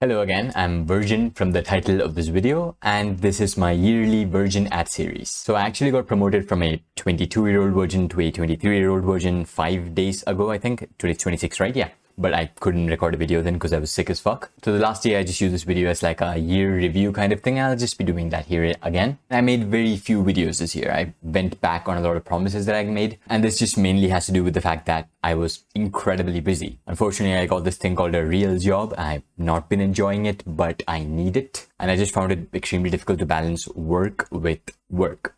Hello again, I'm Virgin from the title of this video, and this is my yearly Virgin ad series. So I actually got promoted from a 22-year-old virgin to a 23-year-old virgin 5 days ago, I think. Today's 26, right? Yeah. But I couldn't record a video then because I was sick as fuck. So the last year I just used this video as like a year review kind of thing. I'll just be doing that here again. I made very few videos this year. I went back on a lot of promises that I made. And this just mainly has to do with the fact that I was incredibly busy. Unfortunately, I got this thing called a real job. I've not been enjoying it, but I need it. And I just found it extremely difficult to balance work with work.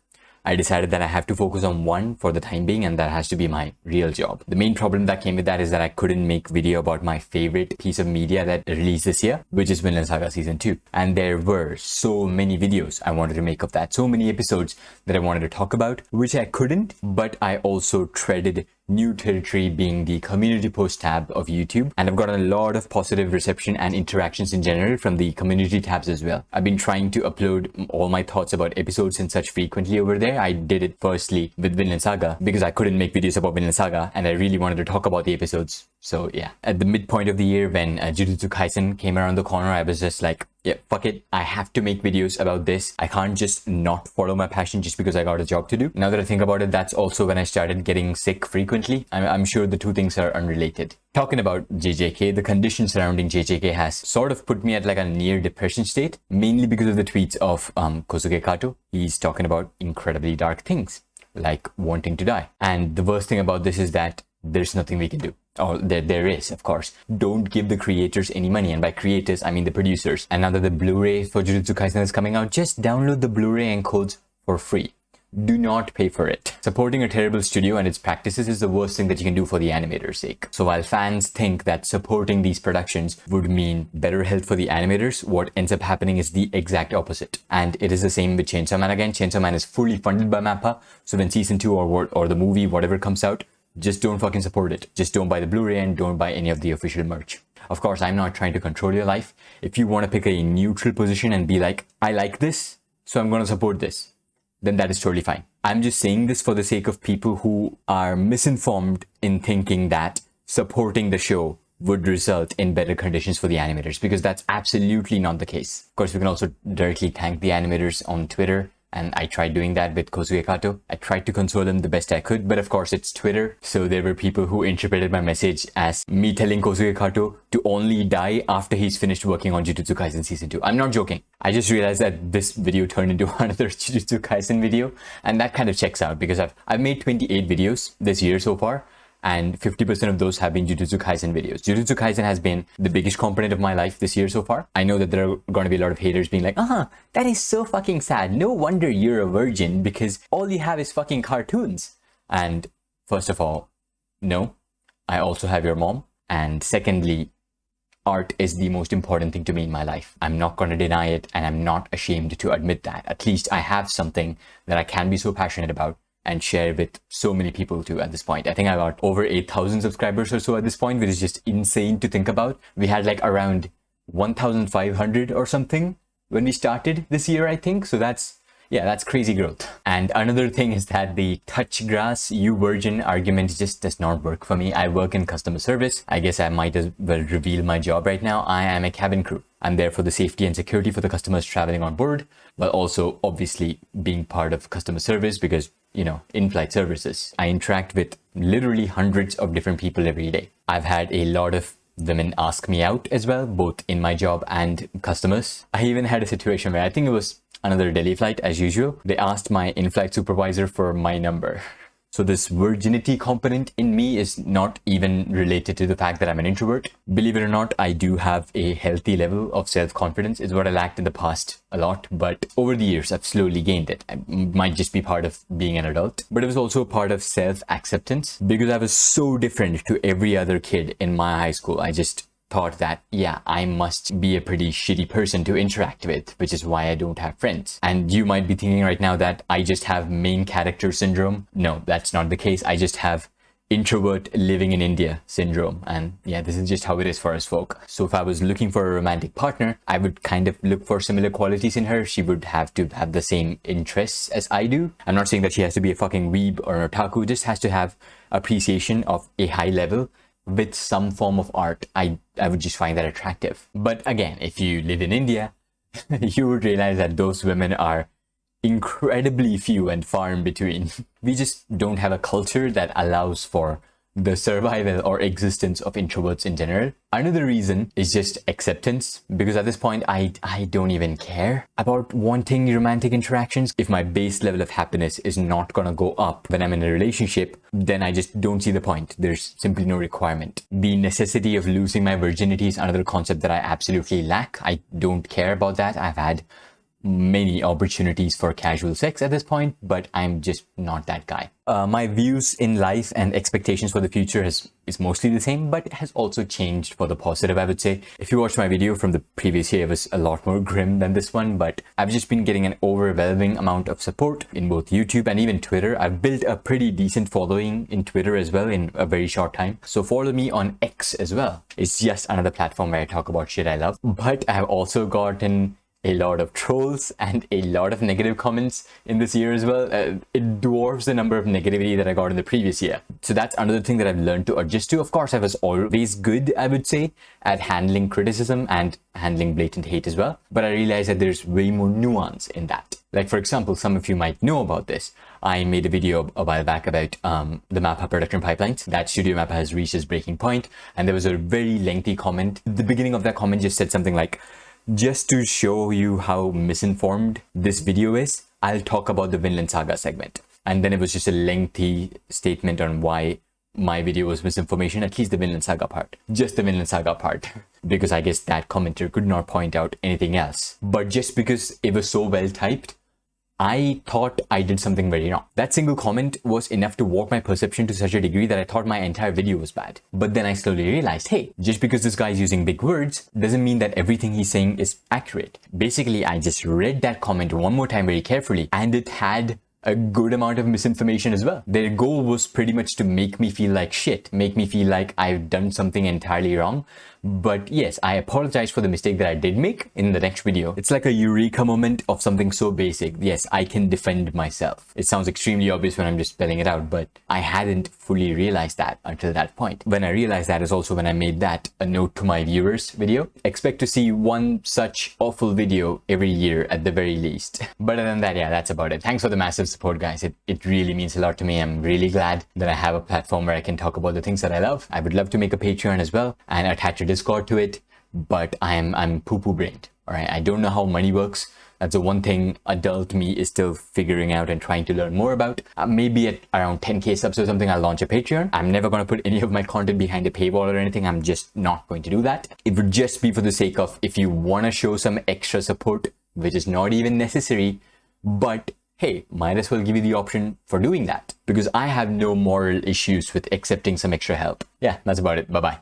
I decided that I have to focus on one for the time being, and that has to be my real job. The main problem that came with that is that I couldn't make video about my favorite piece of media that released this year, which is Vinland Saga Season 2. And there were so many videos I wanted to make of that, so many episodes that I wanted to talk about, which I couldn't, but I also treaded new territory being the community post tab of YouTube, and I've gotten a lot of positive reception and interactions in general from the community tabs as well. I've been trying to upload all my thoughts about episodes and such frequently over there. I did it firstly with Vinland Saga because I couldn't make videos about Vinland Saga and I really wanted to talk about the episodes. So yeah, at the midpoint of the year when Jujutsu Kaisen came around the corner, I was just like, yeah, fuck it. I have to make videos about this. I can't just not follow my passion just because I got a job to do. Now that I think about it, that's also when I started getting sick frequently. I'm sure the two things are unrelated. Talking about JJK, the condition surrounding JJK has sort of put me at like a near depression state, mainly because of the tweets of Kosuke Kato. He's talking about incredibly dark things, like wanting to die. And the worst thing about this is that there's nothing we can do. Or there is, of course. Don't give the creators any money, and by creators I mean the producers. And now that the Blu-ray for Jujutsu Kaisen is coming out, just download the Blu-ray and codes for free. Do not pay for it. Supporting a terrible studio and its practices is the worst thing that you can do for the animators' sake. So while fans think that supporting these productions would mean better health for the animators, what ends up happening is the exact opposite. And it is the same with Chainsaw Man again. Chainsaw Man is fully funded by MAPPA, so when season 2 or the movie, whatever comes out, just don't fucking support it. Just don't buy the Blu-ray and don't buy any of the official merch. Of course, I'm not trying to control your life. If you want to pick a neutral position and be like, I like this, so I'm going to support this, then that is totally fine. I'm just saying this for the sake of people who are misinformed in thinking that supporting the show would result in better conditions for the animators, because that's absolutely not the case. Of course, we can also directly thank the animators on Twitter. And I tried doing that with Kosuke Kato. I tried to console him the best I could, but of course it's Twitter. So there were people who interpreted my message as me telling Kosuke Kato to only die after he's finished working on Jujutsu Kaisen Season 2. I'm not joking. I just realized that this video turned into another Jujutsu Kaisen video. And that kind of checks out because I've made 28 videos this year so far. And 50% of those have been Jujutsu Kaisen videos. Jujutsu Kaisen has been the biggest component of my life this year so far. I know that there are going to be a lot of haters being like, that is so fucking sad. No wonder you're a virgin because all you have is fucking cartoons. And first of all, no, I also have your mom. And secondly, art is the most important thing to me in my life. I'm not going to deny it, and I'm not ashamed to admit that. At least I have something that I can be so passionate about and share with so many people too at this point. I think I got over 8,000 subscribers or so at this point, which is just insane to think about. We had like around 1,500 or something when we started this year, I think. So that's crazy growth. And another thing is that the touch grass, you virgin argument just does not work for me. I work in customer service. I guess I might as well reveal my job right now. I am a cabin crew. I'm there for the safety and security for the customers traveling on board, but also obviously being part of customer service because, you know, in-flight services. I interact with literally hundreds of different people every day. I've had a lot of women ask me out as well, both in my job and customers. I even had a situation where I think it was another Delhi flight as usual. They asked my in-flight supervisor for my number. So this virginity component in me is not even related to the fact that I'm an introvert. Believe it or not, I do have a healthy level of self-confidence. It's what I lacked in the past a lot, but over the years I've slowly gained it. It might just be part of being an adult, but it was also a part of self-acceptance because I was so different to every other kid in my high school. I just thought that, yeah, I must be a pretty shitty person to interact with, which is why I don't have friends. And you might be thinking right now that I just have main character syndrome. No, that's not the case. I just have introvert living in India syndrome. And yeah, this is just how it is for us folk. So if I was looking for a romantic partner, I would kind of look for similar qualities in her. She would have to have the same interests as I do. I'm not saying that she has to be a fucking weeb or an otaku, just has to have appreciation of a high level with some form of art, I would just find that attractive. But again, if you live in India, you would realize that those women are incredibly few and far in between. We just don't have a culture that allows for the survival or existence of introverts in general. Another reason is just acceptance, because at this point I don't even care about wanting romantic interactions. If my base level of happiness is not gonna go up when I'm in a relationship, then I just don't see the point. There's simply no requirement. The necessity of losing my virginity is another concept that I absolutely lack. I don't care about that. I've had many opportunities for casual sex at this point, but I'm just not that guy. My views in life and expectations for the future is mostly the same, but it has also changed for the positive, I would say. If you watched my video from the previous year, it was a lot more grim than this one, but I've just been getting an overwhelming amount of support in both YouTube and even Twitter. I've built a pretty decent following in Twitter as well in a very short time. So follow me on X as well. It's just another platform where I talk about shit I love, but I've also gotten a lot of trolls and a lot of negative comments in this year as well. It dwarfs the number of negativity that I got in the previous year. So that's another thing that I've learned to adjust to. Of course, I was always good, I would say, at handling criticism and handling blatant hate as well. But I realized that there's way more nuance in that. Like, for example, some of you might know about this. I made a video a while back about the Mappa production pipelines. That Studio Mappa has reached its breaking point. And there was a very lengthy comment. The beginning of that comment just said something like, just to show you how misinformed this video is, I'll talk about the Vinland Saga segment. And then it was just a lengthy statement on why my video was misinformation, at least the Vinland Saga part. Just the Vinland Saga part. Because I guess that commenter could not point out anything else. But just because it was so well typed, I thought I did something very wrong. That single comment was enough to warp my perception to such a degree that I thought my entire video was bad. But then I slowly realized, hey, just because this guy is using big words doesn't mean that everything he's saying is accurate. Basically, I just read that comment one more time very carefully, and it had a good amount of misinformation as well. Their goal was pretty much to make me feel like shit, make me feel like I've done something entirely wrong. But yes, I apologize for the mistake that I did make in the next video. It's like a eureka moment of something so basic. Yes, I can defend myself. It sounds extremely obvious when I'm just spelling it out, but I hadn't fully realized that until that point. When I realized that is also when I made that a note to my viewers video. Expect to see one such awful video every year at the very least. But other than that, yeah, that's about it. Thanks for the massive support, guys. It really means a lot to me. I'm really glad that I have a platform where I can talk about the things that I love. I would love to make a Patreon as well and attach a Discord to it, but I'm poo-poo brained. All right, I don't know how money works. That's the one thing adult me is still figuring out and trying to learn more about. Maybe at around 10k subs or something, I'll launch a Patreon. I'm never going to put any of my content behind a paywall or anything. I'm just not going to do that. It would just be for the sake of, if you want to show some extra support, which is not even necessary, but hey, might as well give you the option for doing that, because I have no moral issues with accepting some extra help. Yeah, that's about it. Bye-bye.